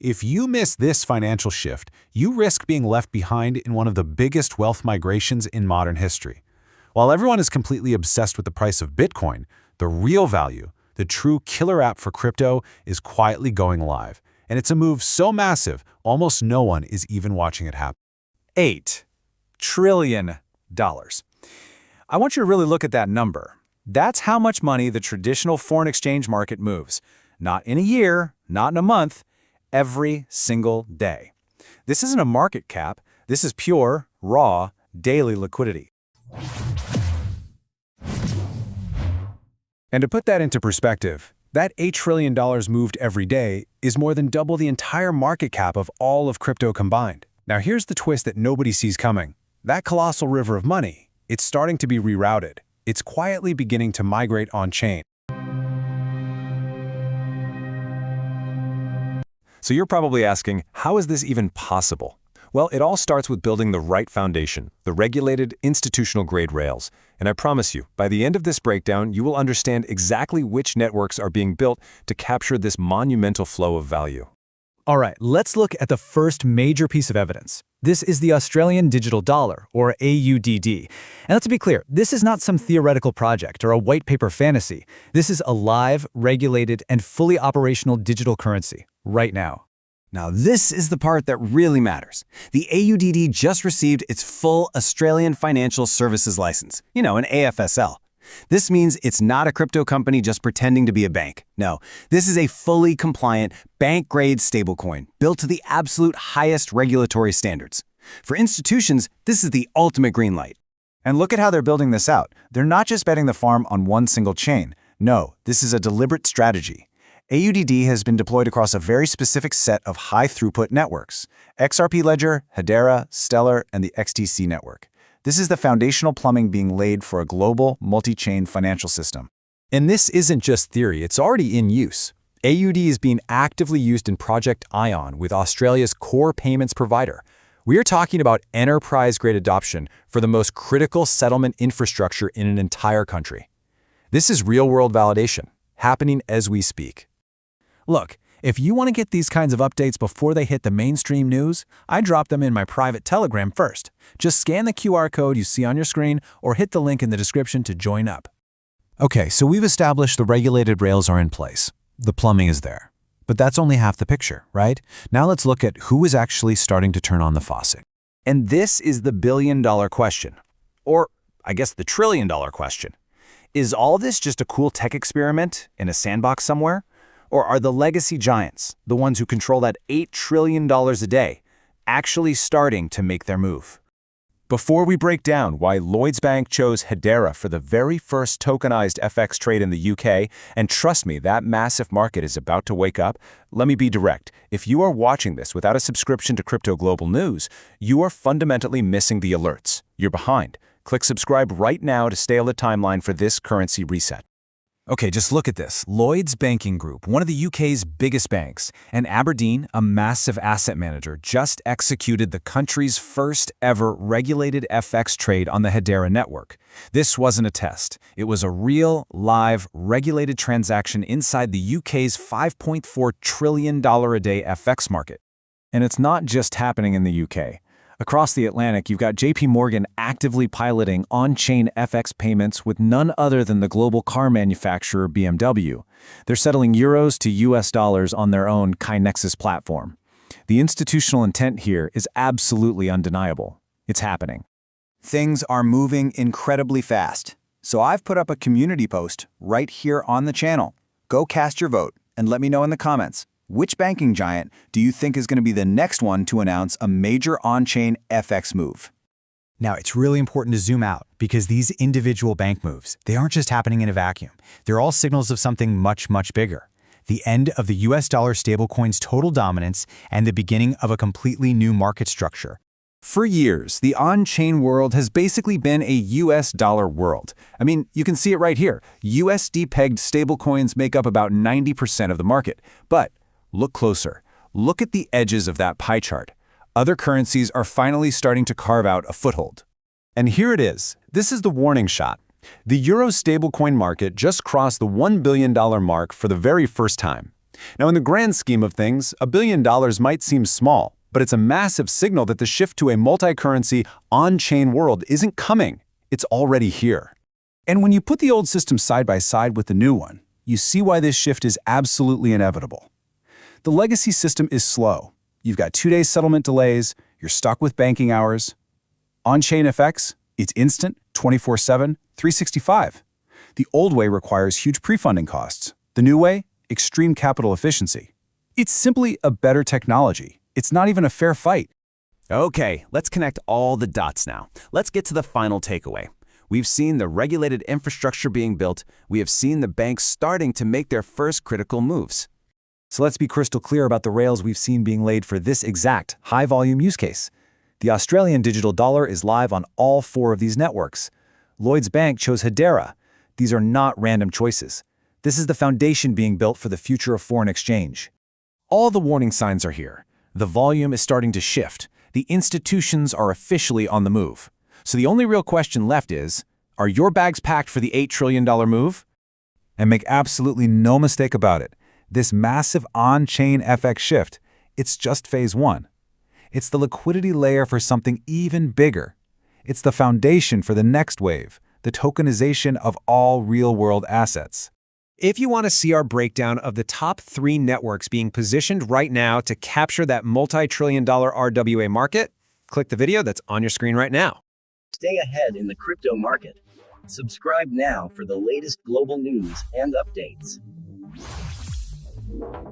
If you miss this financial shift, you risk being left behind in one of the biggest wealth migrations in modern history. While everyone is completely obsessed with the price of Bitcoin, the real value, the true killer app for crypto, is quietly going live. And it's a move so massive, almost no one is even watching it happen. $8 trillion. I want you to really look at that number. That's how much money the traditional foreign exchange market moves. Not in a year, not in a month, every single day. This isn't a market cap. This is pure, raw, daily liquidity. And to put that into perspective, that $8 trillion moved every day is more than double the entire market cap of all of crypto combined. Now here's the twist that nobody sees coming. That colossal river of money, it's starting to be rerouted. It's quietly beginning to migrate on-chain. So you're probably asking, how is this even possible? Well, it all starts with building the right foundation, the regulated, institutional-grade rails. And I promise you, by the end of this breakdown, you will understand exactly which networks are being built to capture this monumental flow of value. All right, let's look at the first major piece of evidence. This is the Australian Digital Dollar, or AUDD. And let's be clear, this is not some theoretical project or a white paper fantasy. This is a live, regulated, and fully operational digital currency, right now. Now this is the part that really matters. The AUDD just received its full Australian Financial Services License, an AFSL. This means it's not a crypto company just pretending to be a bank. No, this is a fully compliant, bank-grade stablecoin built to the absolute highest regulatory standards. For institutions, this is the ultimate green light. And look at how they're building this out. They're not just betting the farm on one single chain. No, this is a deliberate strategy. AUDD has been deployed across a very specific set of high-throughput networks: XRP Ledger, Hedera, Stellar, and the XDC network. This is the foundational plumbing being laid for a global, multi-chain financial system. And this isn't just theory, it's already in use. AUD is being actively used in Project Ion with Australia's core payments provider. We are talking about enterprise-grade adoption for the most critical settlement infrastructure in an entire country. This is real-world validation, happening as we speak. Look, if you want to get these kinds of updates before they hit the mainstream news, I drop them in my private Telegram first. Just scan the QR code you see on your screen or hit the link in the description to join up. Okay, so we've established the regulated rails are in place. The plumbing is there. But that's only half the picture, right? Now let's look at who is actually starting to turn on the faucet. And this is the billion-dollar question. Or, I guess, the trillion-dollar question. Is all this just a cool tech experiment in a sandbox somewhere? Or are the legacy giants, the ones who control that $8 trillion a day, actually starting to make their move? Before we break down why Lloyds Bank chose Hedera for the very first tokenized FX trade in the UK, and trust me, that massive market is about to wake up, let me be direct. If you are watching this without a subscription to Crypto Global News, you are fundamentally missing the alerts. You're behind. Click subscribe right now to stay on the timeline for this currency reset. Okay, just look at this. Lloyds Banking Group, one of the UK's biggest banks, and Aberdeen, a massive asset manager, just executed the country's first ever regulated FX trade on the Hedera network. This wasn't a test. It was a real, live, regulated transaction inside the UK's $5.4 trillion a day FX market. And it's not just happening in the UK. Across the Atlantic, you've got JP Morgan actively piloting on-chain FX payments with none other than the global car manufacturer BMW. They're settling euros to US dollars on their own Kinexys platform. The institutional intent here is absolutely undeniable. It's happening. Things are moving incredibly fast. So I've put up a community post right here on the channel. Go cast your vote and let me know in the comments. Which banking giant do you think is going to be the next one to announce a major on-chain FX move? Now, it's really important to zoom out because these individual bank moves, they aren't just happening in a vacuum. They're all signals of something much, much bigger. The end of the US dollar stablecoin's total dominance and the beginning of a completely new market structure. For years, the on-chain world has basically been a US dollar world. I mean, you can see it right here. USD-pegged stablecoins make up about 90% of the market. But look closer. Look at the edges of that pie chart. Other currencies are finally starting to carve out a foothold. And here it is. This is the warning shot. The euro stablecoin market just crossed the $1 billion mark for the very first time. Now, in the grand scheme of things, $1 billion might seem small, but it's a massive signal that the shift to a multi-currency, on-chain world isn't coming. It's already here. And when you put the old system side by side with the new one, you see why this shift is absolutely inevitable. The legacy system is slow. You've got 2-day settlement delays, you're stuck with banking hours. On-chain FX, it's instant, 24/7, 365. The old way requires huge pre-funding costs. The new way, extreme capital efficiency. It's simply a better technology. It's not even a fair fight. Okay, let's connect all the dots now. Let's get to the final takeaway. We've seen the regulated infrastructure being built. We have seen the banks starting to make their first critical moves. So let's be crystal clear about the rails we've seen being laid for this exact high-volume use case. The Australian digital dollar is live on all 4 of these networks. Lloyds Bank chose Hedera. These are not random choices. This is the foundation being built for the future of foreign exchange. All the warning signs are here. The volume is starting to shift. The institutions are officially on the move. So the only real question left is, are your bags packed for the $8 trillion move? And make absolutely no mistake about it, this massive on-chain FX shift, it's just phase 1. It's the liquidity layer for something even bigger. It's the foundation for the next wave, the tokenization of all real-world assets. If you want to see our breakdown of the top 3 networks being positioned right now to capture that multi-trillion-dollar RWA market, click the video that's on your screen right now. Stay ahead in the crypto market. Subscribe now for the latest global news and updates.